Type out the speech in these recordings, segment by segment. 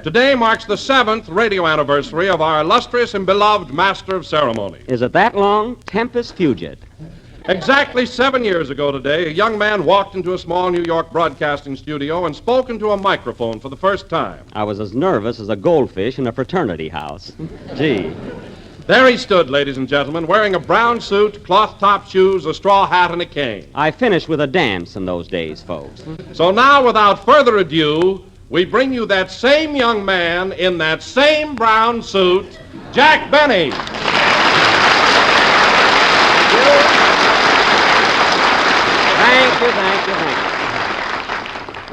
Today marks the 7th radio anniversary of our illustrious and beloved Master of Ceremonies. Is it that long? Tempus fugit. Exactly 7 years ago today, a young man walked into a small New York broadcasting studio and spoke into a microphone for the first time. I was as nervous as a goldfish in a fraternity house. Gee. There he stood, ladies and gentlemen, wearing a brown suit, cloth-top shoes, a straw hat, and a cane. I finished with a dance in those days, folks. So now, without further ado, we bring you that same young man in that same brown suit, Jack Benny. Thank you.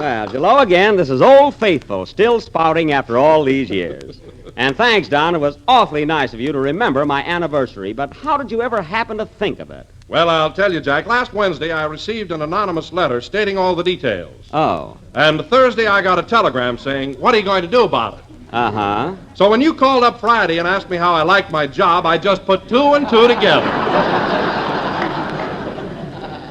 Well, hello again. This is Old Faithful, still spouting after all these years. And thanks, Don. It was awfully nice of you to remember my anniversary, but how did you ever happen to think of it? Well, I'll tell you, Jack. Last Wednesday, I received an anonymous letter stating all the details. Oh. And Thursday, I got a telegram saying, what are you going to do about it? Uh-huh. So when you called up Friday and asked me how I liked my job, I just put 2 and 2 together.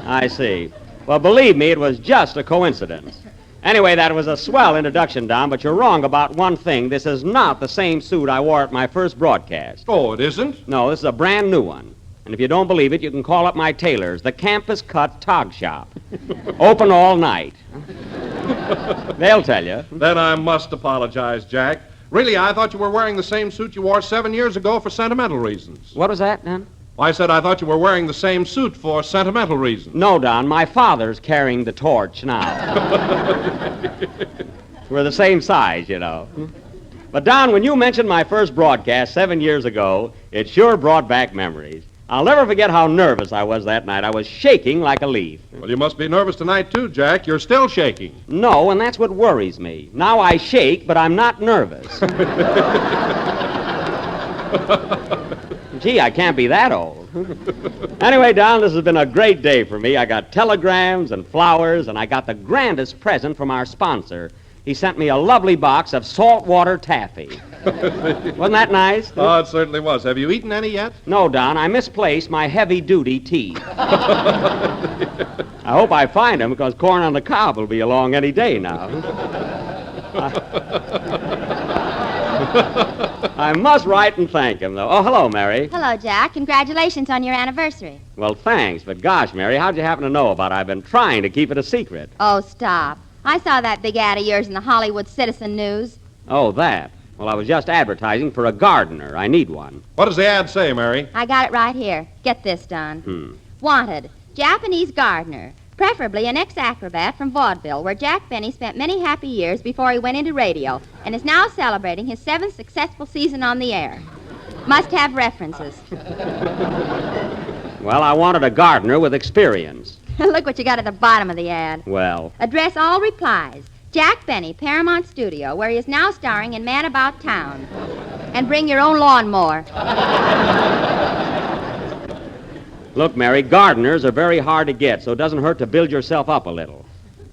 I see. Well, believe me, it was just a coincidence. Anyway, that was a swell introduction, Don, but you're wrong about one thing. This is not the same suit I wore at my first broadcast. Oh, it isn't? No, this is a brand new one. And if you don't believe it, you can call up my tailors, the Campus Cut Tog Shop. Open all night. They'll tell you. Then I must apologize, Jack. Really, I thought you were wearing the same suit you wore 7 years ago for sentimental reasons. What was that, Don? I said I thought you were wearing the same suit for sentimental reasons. No, Don, my father's carrying the torch now. We're the same size, you know. But, Don, when you mentioned my first broadcast 7 years ago, it sure brought back memories. I'll never forget how nervous I was that night. I was shaking like a leaf. Well, you must be nervous tonight, too, Jack. You're still shaking. No, and that's what worries me. Now I shake, but I'm not nervous. Gee, I can't be that old. Anyway, Don, this has been a great day for me. I got telegrams and flowers, and I got the grandest present from our sponsor. He sent me a lovely box of saltwater taffy. Wasn't that nice? Oh, it certainly was. Have you eaten any yet? No, Don, I misplaced my heavy-duty teeth. I hope I find them, because corn on the cob will be along any day now. I must write and thank him, though. Oh, hello, Mary. Hello, Jack. Congratulations on your anniversary. Well, thanks, but gosh, Mary, how'd you happen to know about it? I've been trying to keep it a secret. Oh, stop. I saw that big ad of yours in the Hollywood Citizen News. Oh, that. Well, I was just advertising for a gardener. I need one. What does the ad say, Mary? I got it right here. Get this, Don. Wanted, Japanese gardener, preferably an ex-acrobat from vaudeville, where Jack Benny spent many happy years before he went into radio, and is now celebrating his 7th successful season on the air. Must have references. Well, I wanted a gardener with experience. Look what you got at the bottom of the ad. Well, Address all replies. Jack Benny, Paramount Studio, where he is now starring in Man About Town. And bring your own lawnmower. look, Mary, gardeners are very hard to get, so it doesn't hurt to build yourself up a little.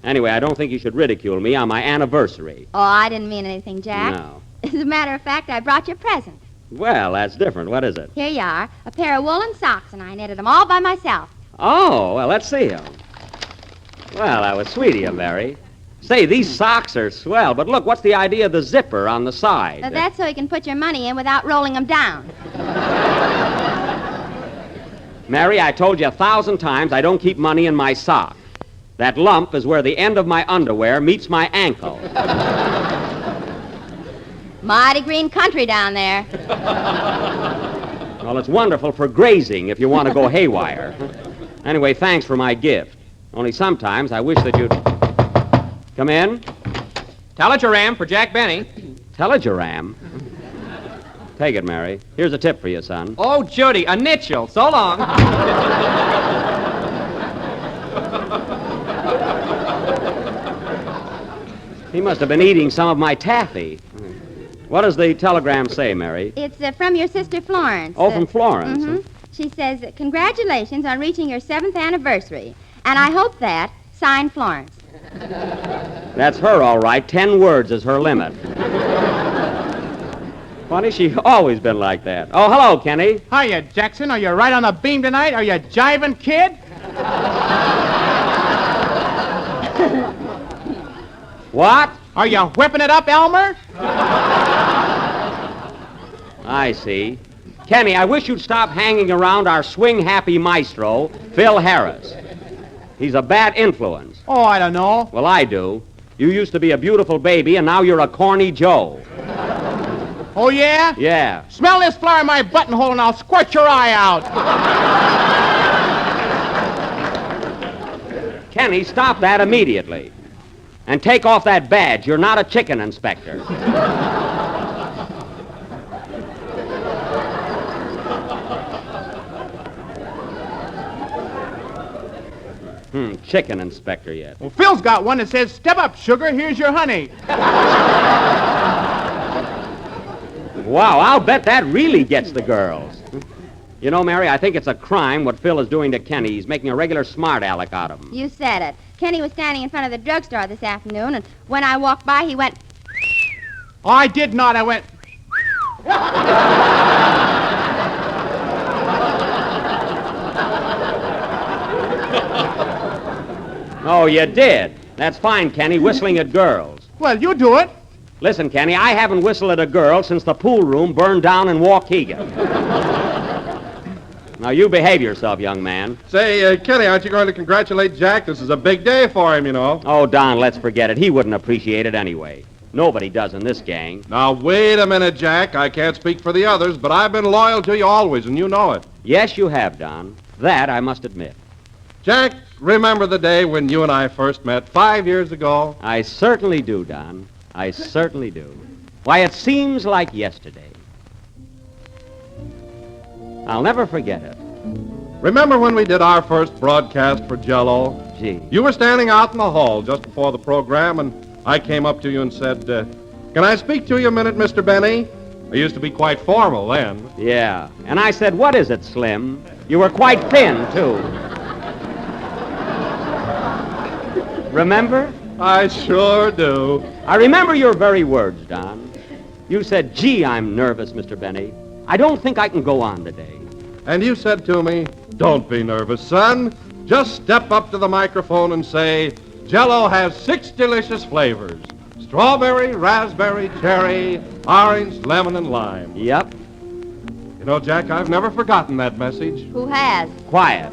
Anyway, I don't think you should ridicule me on my anniversary. Oh, I didn't mean anything, Jack. No. As a matter of fact, I brought you a present. Well, that's different. What is it? Here you are, a pair of woolen socks, and I knitted them all by myself. Oh, well, let's see them. Well, that was sweet of you, Mary. Say, these socks are swell, but look, what's the idea of the zipper on the side? That's so you can put your money in without rolling them down. Mary, I told you 1,000 times I don't keep money in my sock. That lump is where the end of my underwear meets my ankle. Mighty green country down there. Well, it's wonderful for grazing if you want to go haywire. Anyway, thanks for my gift. Only sometimes I wish that you'd... Come in. Telegram for Jack Benny. Telegram? Take it, Mary. Here's a tip for you, son. Oh, Judy, a nitchel. So long. He must have been eating some of my taffy. What does the telegram say, Mary? It's from your sister Florence. Oh, from Florence. Mm-hmm. She says, congratulations on reaching your 7th anniversary. And I hope that, signed Florence. That's her, all right. 10 words is her limit. Funny, she's always been like that. Oh, hello, Kenny. Hiya, Jackson. Are you right on the beam tonight? Are you jiving, kid? What? Are you whipping it up, Elmer? I see. Kenny, I wish you'd stop hanging around our swing-happy maestro, Phil Harris. He's a bad influence. Oh, I don't know. Well, I do. You used to be a beautiful baby, and now you're a corny Joe. Oh, yeah? Yeah. Smell this flower in my buttonhole and I'll squirt your eye out. Kenny, stop that immediately. And take off that badge. You're not a chicken inspector. Chicken inspector yet. Well, Phil's got one that says, "Step up, sugar, here's your honey." Wow, I'll bet that really gets the girls. You know, Mary, I think it's a crime what Phil is doing to Kenny. He's making a regular smart aleck out of him. You said it. Kenny was standing in front of the drugstore this afternoon, and when I walked by, he went... Oh, I did not. I went... Oh, you did? That's fine, Kenny, whistling at girls. Well, you do it. Listen, Kenny, I haven't whistled at a girl since the pool room burned down in Waukegan. Now, you behave yourself, young man. Say, Kenny, aren't you going to congratulate Jack? This is a big day for him, you know. Oh, Don, let's forget it. He wouldn't appreciate it anyway. Nobody does in this gang. Now, wait a minute, Jack. I can't speak for the others, but I've been loyal to you always, and you know it. Yes, you have, Don. That I must admit. Jack, remember the day when you and I first met 5 years ago? I certainly do, Don. I certainly do. Why, it seems like yesterday. I'll never forget it. Remember when we did our first broadcast for Jell-O? Gee. You were standing out in the hall just before the program, and I came up to you and said, "Can I speak to you a minute, Mr. Benny?" I used to be quite formal then. Yeah. And I said, "What is it, Slim?" You were quite thin, too. Remember? I sure do. I remember your very words, Don. You said, "Gee, I'm nervous, Mr. Benny. I don't think I can go on today." And you said to me, "Don't be nervous, son. Just step up to the microphone and say, Jell-O has 6 delicious flavors. Strawberry, raspberry, cherry, orange, lemon, and lime." Yep. You know, Jack, I've never forgotten that message. Who has? Quiet.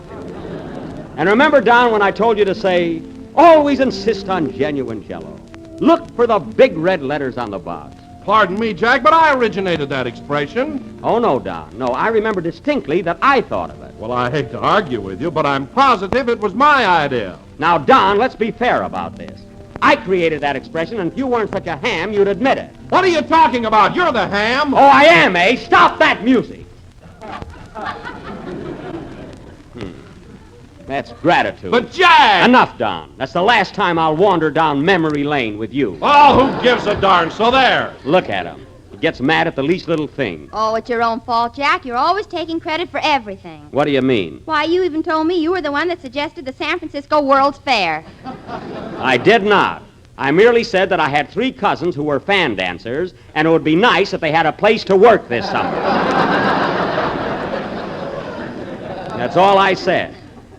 And remember, Don, when I told you to say, always insist on genuine Jell-O. Look for the big red letters on the box. Pardon me, Jack, but I originated that expression. Oh, no, Don. No, I remember distinctly that I thought of it. Well, I hate to argue with you, but I'm positive it was my idea. Now, Don, let's be fair about this. I created that expression, and if you weren't such a ham, you'd admit it. What are you talking about? You're the ham. Oh, I am, eh? Stop that music. That's gratitude. But, Jack! Enough, Don. That's the last time I'll wander down memory lane with you. Oh, who gives a darn? So there. Look at him. He gets mad at the least little thing. Oh, it's your own fault, Jack. You're always taking credit for everything. What do you mean? Why, you even told me you were the one that suggested the San Francisco World's Fair. I did not. I merely said that I had 3 cousins who were fan dancers, and it would be nice if they had a place to work this summer. That's all I said.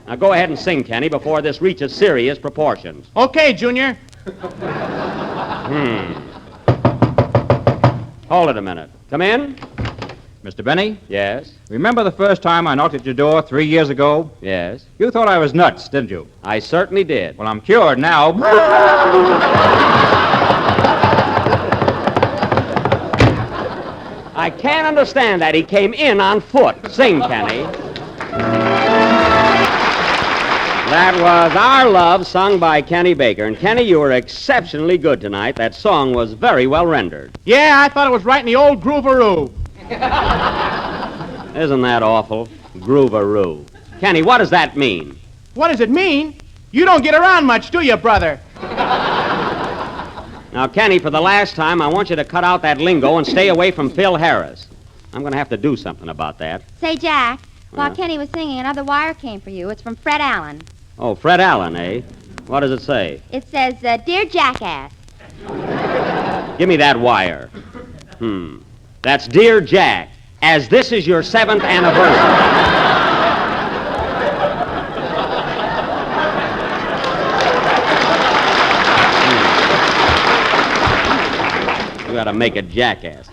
Now go ahead and sing, Kenny, before this reaches serious proportions. Okay, Junior. Hold it a minute. Come in. Mr. Benny, Yes. remember the first time I knocked at your door 3 years ago? Yes. You thought I was nuts, didn't you? I certainly did. Well, I'm cured now. I can't understand that. He came in on foot. Sing, Kenny. That was Our Love, sung by Kenny Baker. And, Kenny, you were exceptionally good tonight. That song was very well rendered. Yeah, I thought it was right in the old groovaroo. Isn't that awful? Groovaroo. Kenny, what does that mean? What does it mean? You don't get around much, do you, brother? Now, Kenny, for the last time, I want you to cut out that lingo and stay away from Phil Harris. I'm going to have to do something about that. Say, Jack, while Yeah. Kenny was singing, another wire came for you. It's from Fred Allen. Oh, Fred Allen, eh? What does it say? It says, "Dear Jackass." Give me that wire. That's Dear Jack, as this is your 7th anniversary. to make a jackass.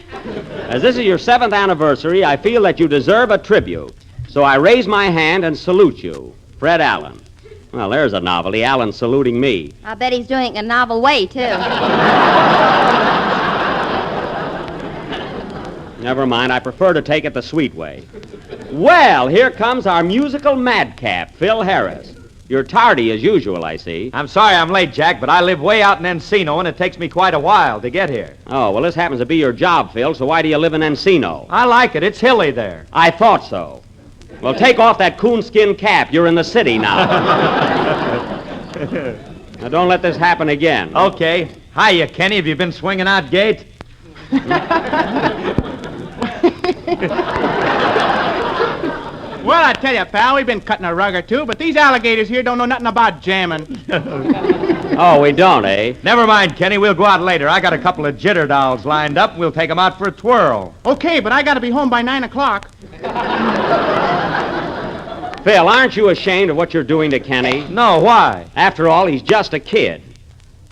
As this is your 7th anniversary, I feel that you deserve a tribute. So I raise my hand and salute you, Fred Allen. Well, there's a novelty. Allen saluting me. I bet he's doing it in a novel way, too. Never mind, I prefer to take it the sweet way. Well, here comes our musical madcap, Phil Harris. You're tardy as usual, I see. I'm sorry I'm late, Jack, but I live way out in Encino, and it takes me quite a while to get here. Oh, well, this happens to be your job, Phil, so why do you live in Encino? I like it. It's hilly there. I thought so. Well, take off that coonskin cap. You're in the city now. Now, don't let this happen again. Okay. Hiya, Kenny. Have you been swinging out gate? Well, I tell you, pal, we've been cutting a rug or two, but these alligators here don't know nothing about jamming. Oh, we don't, eh? Never mind, Kenny. We'll go out later. I got a couple of jitter dolls lined up. We'll take them out for a twirl. Okay, but I gotta be home by 9 o'clock. Phil, aren't you ashamed of what you're doing to Kenny? No, why? After all, he's just a kid.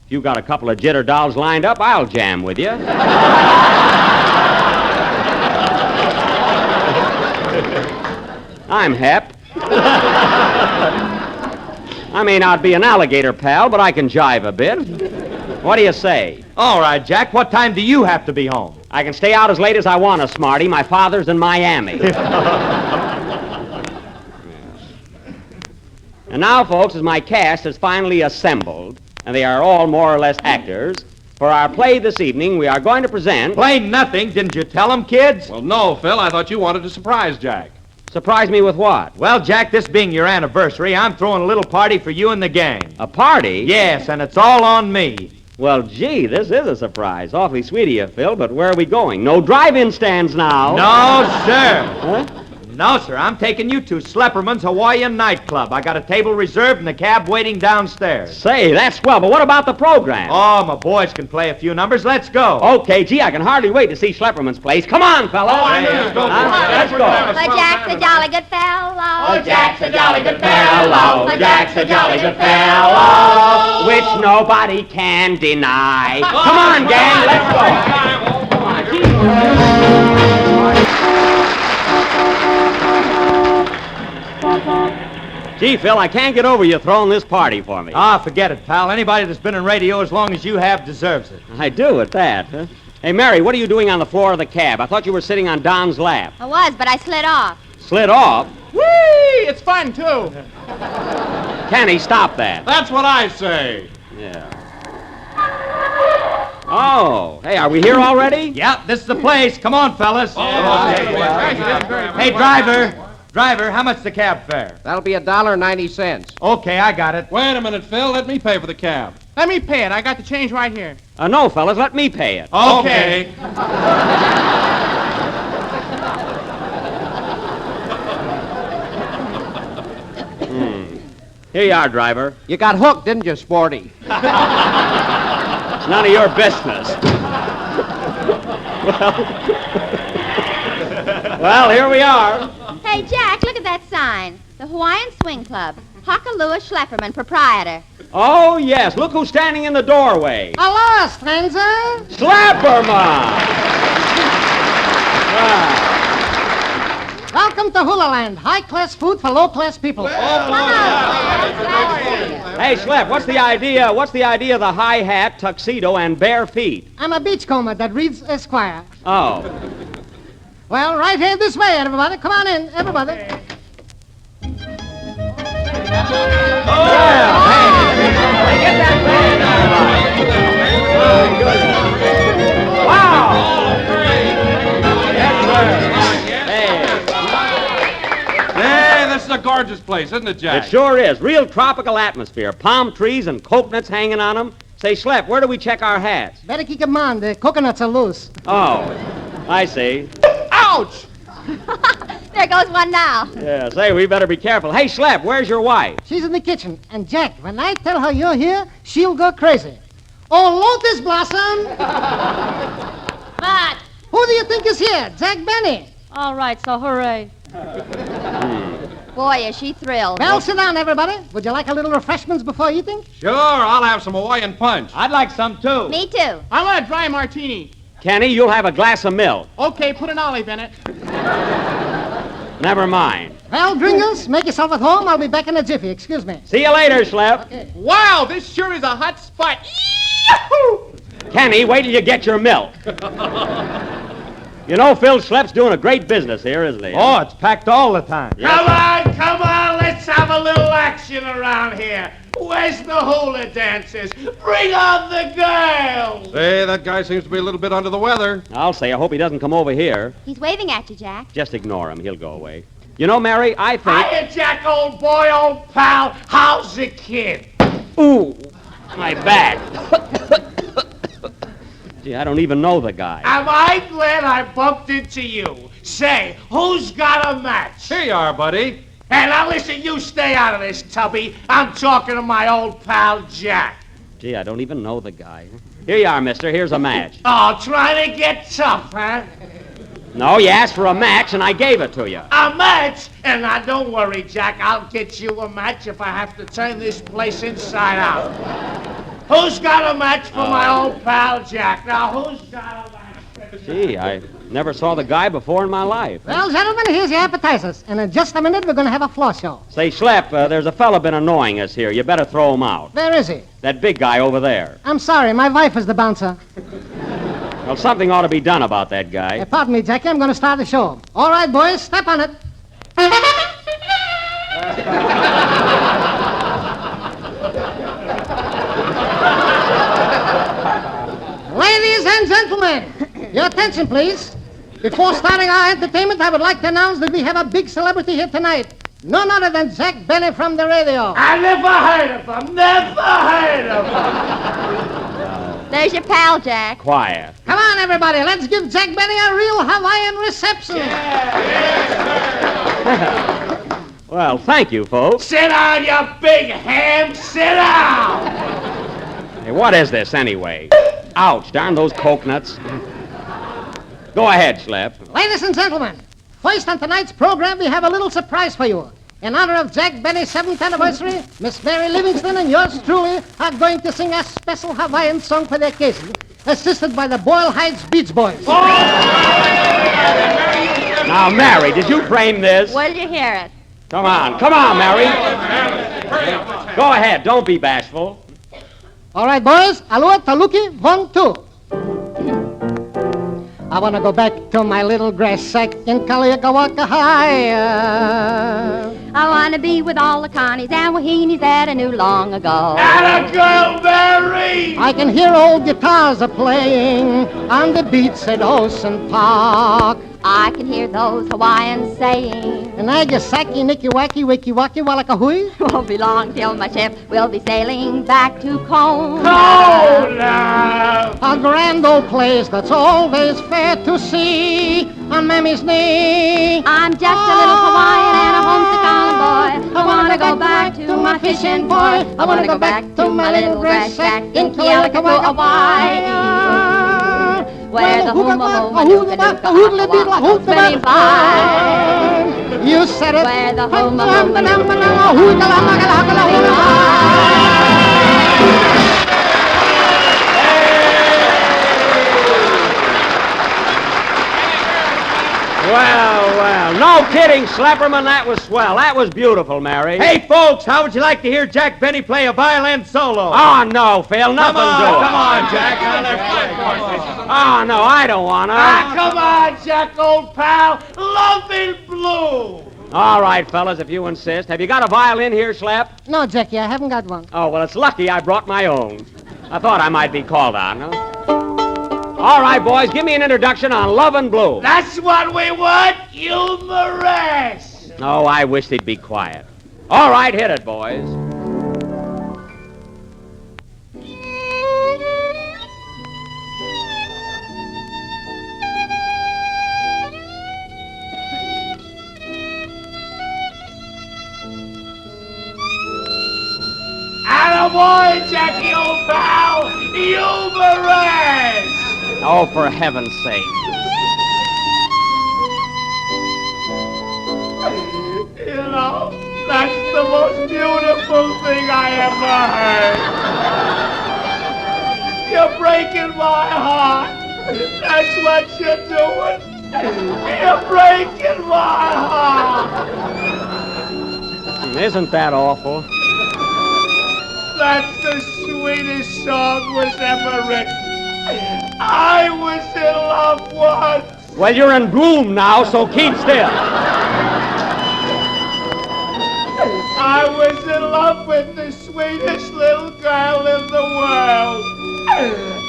If you got a couple of jitter dolls lined up, I'll jam with you. I'm hep. I may not be an alligator, pal, but I can jive a bit. What do you say? All right, Jack. What time do you have to be home? I can stay out as late as I want to, Smarty. My father's in Miami. And now, folks, as my cast is finally assembled, and they are all more or less actors, for our play this evening, we are going to present... Plain nothing. Didn't you tell them, kids? Well, no, Phil. I thought you wanted to surprise Jack. Surprise me with what? Well, Jack, this being your anniversary, I'm throwing a little party for you and the gang. A party? Yes, and it's all on me. Well, gee, this is a surprise. Awfully sweet of you, Phil, but where are we going? No drive-in stands now. No, sir. Huh? No, sir. I'm taking you to Slepperman's Hawaiian nightclub. I got a table reserved and the cab waiting downstairs. Say, that's swell, but what about the program? Oh, my boys can play a few numbers. Let's go. Okay, gee, I can hardly wait to see Schlepperman's place. Come on, fellas. Let's go. Let's go. Oh, Jack's a jolly good fellow. Oh, Jack's a jolly good fellow. Jack's a jolly good fellow, which nobody can deny. Come on, gang, let's go. Come on, gee, Phil, I can't get over you throwing this party for me. Ah, forget it, pal. Anybody that's been in radio as long as you have deserves it. I do at that. Huh? Hey, Mary, what are you doing on the floor of the cab? I thought you were sitting on Don's lap. I was, but I slid off. Slid off? Whee! It's fun, too. Kenny, stop that. That's what I say. Yeah. Oh, hey, are we here already? Yep, this is the place. Come on, fellas. Hey, driver, how much the cab fare? That'll be $1.90. Okay, I got it. Wait a minute, Phil. Let me pay for the cab. Let me pay it. I got the change right here. No, fellas, let me pay it. Okay. Here you are, driver. You got hooked, didn't you, Sporty? It's none of your business. Well, here we are. Hey, Jack, look at that sign. The Hawaiian Swing Club. Hockalua Schlepperman, proprietor. Oh, yes, look who's standing in the doorway. Hello, stranger. Slapperman! Ah. Welcome to Hula Land. High-class food for low-class people. Hey, Slep, what's the idea of the high hat, tuxedo, and bare feet? I'm a beachcomber that reads Esquire. Oh. Well, right here this way, everybody. Come on in, everybody. Wow! Yes, sir. Hey, this is a gorgeous place, isn't it, Jack? It sure is. Real tropical atmosphere. Palm trees and coconuts hanging on them. Say, Slep, where do we check our hats? Better keep them on. The coconuts are loose. Oh, I see. Ouch! There goes one now. Yeah, say, we better be careful. Hey, Slep, where's your wife? She's in the kitchen. And, Jack, when I tell her you're here, she'll go crazy. Oh, Lotus Blossom! What? Who do you think is here? Jack Benny. All right, so hooray. Boy, is she thrilled. Well, sit down, everybody. Would you like a little refreshments before eating? Sure, I'll have some Hawaiian punch. I'd like some, too. Me too. I want a dry martini. Kenny, you'll have a glass of milk. Okay, put an olive in it. Never mind. Well, Gringles, make yourself at home. I'll be back in a jiffy. Excuse me. See you later, Schlep. Wow, this sure is a hot spot. Yahoo! Kenny, wait till you get your milk. You know, Phil Schlepp's doing a great business here, isn't he? Oh, it's packed all the time. Come on, let's have a little action around here. Where's the hula dancers? Bring on the girls! Say, that guy seems to be a little bit under the weather. I'll say, I hope he doesn't come over here. He's waving at you, Jack. Just ignore him. He'll go away. You know, Mary, I think... Hiya, Jack, old boy, old pal. How's the kid? Ooh, my back. Gee, I don't even know the guy. Am I glad I bumped into you? Say, who's got a match? Here you are, buddy. Hey, now listen, you stay out of this, Tubby. I'm talking to my old pal, Jack. Gee, I don't even know the guy. Here you are, mister. Here's a match. Oh, trying to get tough, huh? No, you asked for a match, and I gave it to you. A match? And now, don't worry, Jack. I'll get you a match if I have to turn this place inside out. Who's got a match for my old pal, Jack? Now, who's got a match? Gee, I never saw the guy before in my life. Well, gentlemen, here's your appetizers. And in just a minute, we're going to have a floor show. Say, Schlep, there's a fella been annoying us here. You better throw him out. Where is he? That big guy over there. I'm sorry, my wife is the bouncer. Well, something ought to be done about that guy. Pardon me, Jackie, I'm going to start the show. All right, boys, step on it. Ladies and gentlemen, your attention, please. Before starting our entertainment, I would like to announce that we have a big celebrity here tonight. None other than Jack Benny from the radio. I never heard of him. Never heard of him. There's your pal, Jack. Quiet. Come on, everybody, let's give Jack Benny a real Hawaiian reception. Well, thank you, folks. Sit down, you big ham. Sit down. Hey, what is this, anyway? Ouch, darn those coconuts. Go ahead, Schlep. Ladies and gentlemen, first on tonight's program, we have a little surprise for you. In honor of Jack Benny's 7th anniversary, Miss Mary Livingston and yours truly are going to sing a special Hawaiian song for the occasion, assisted by the Boyle Heights Beach Boys. Now, Mary, did you frame this? Where did you hear it? Come on, Mary. Go ahead, don't be bashful. All right, boys, alua taluki, 1, 2. I want to go back to my little grass sack in Kaliakawaka High. I want to be with all the Connies and Wahinis that I knew long ago. And a girl, Mary. I can hear old guitars a-playing on the beach at Ocean Park. I can hear those Hawaiians saying, Nagasaki, Nikiwaki, Wikiwaki, Walakahui. won't be long till my ship will be sailing back to Kona. Oh, now. A grand old place that's always fair to see on Mammy's knee. I'm just a little Hawaiian and a homesick island boy. I want to go back to my fishing boy. I want to go back to my little grass shack in Kealakekua, Hawaii. Where the spinning by. You said it. Where the Well, no kidding, Schlepperman, that was swell. That was beautiful, Mary. Hey, folks, how would you like to hear Jack Benny play a violin solo? Oh, no, Phil, nothing doing. Come on, Jack. Now, let's play. Oh, no, I don't want to. Come on, Jack, old pal. Love in blue. All right, fellas, if you insist. Have you got a violin here, Schlep? No, Jackie, I haven't got one. Oh, well, it's lucky I brought my own. I thought I might be called on, huh? All right, boys, give me an introduction on Love and Blue. That's what we want, humorous. Oh, I wish they'd be quiet. All right, hit it, boys. Attaboy, Jackie, old pal, humorous. Oh, for heaven's sake. You know, that's the most beautiful thing I ever heard. You're breaking my heart. That's what you're doing. You're breaking my heart. Isn't that awful? That's the sweetest song was ever written. I was in love once. Well, you're in bloom now, so keep still. I was in love with the sweetest little girl in the world.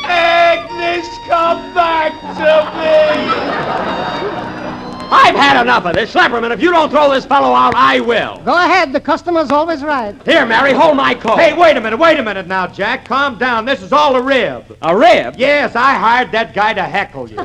Agnes, come back to me. I've had enough of this. Schlepperman, if you don't throw this fellow out, I will. Go ahead. The customer's always right. Here, Mary, hold my coat. Hey, wait a minute now, Jack. Calm down. This is all a rib. A rib? Yes, I hired that guy to heckle you.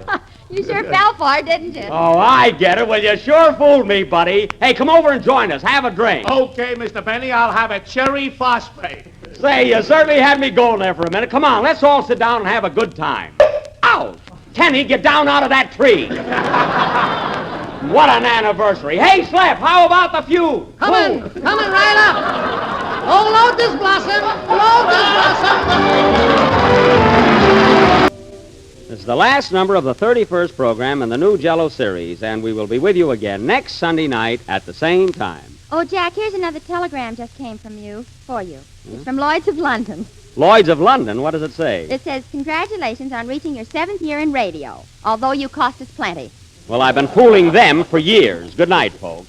You sure fell for it, didn't you? Oh, I get it. Well, you sure fooled me, buddy. Hey, come over and join us. Have a drink. Okay, Mr. Benny, I'll have a cherry phosphate. Say, you certainly had me going there for a minute. Come on, let's all sit down and have a good time. Ow! Kenny, get down out of that tree. What an anniversary. Hey, Slap, how about the few? Coming right up. Oh, load this blossom. Load this blossom. This is the last number of the 31st program in the new Jell-O series, and we will be with you again next Sunday night at the same time. Oh, Jack, here's another telegram just came from you, for you. It's from Lloyd's of London. Lloyd's of London, what does it say? It says, congratulations on reaching your 7th year in radio, although you cost us plenty. Well, I've been fooling them for years. Good night, folks.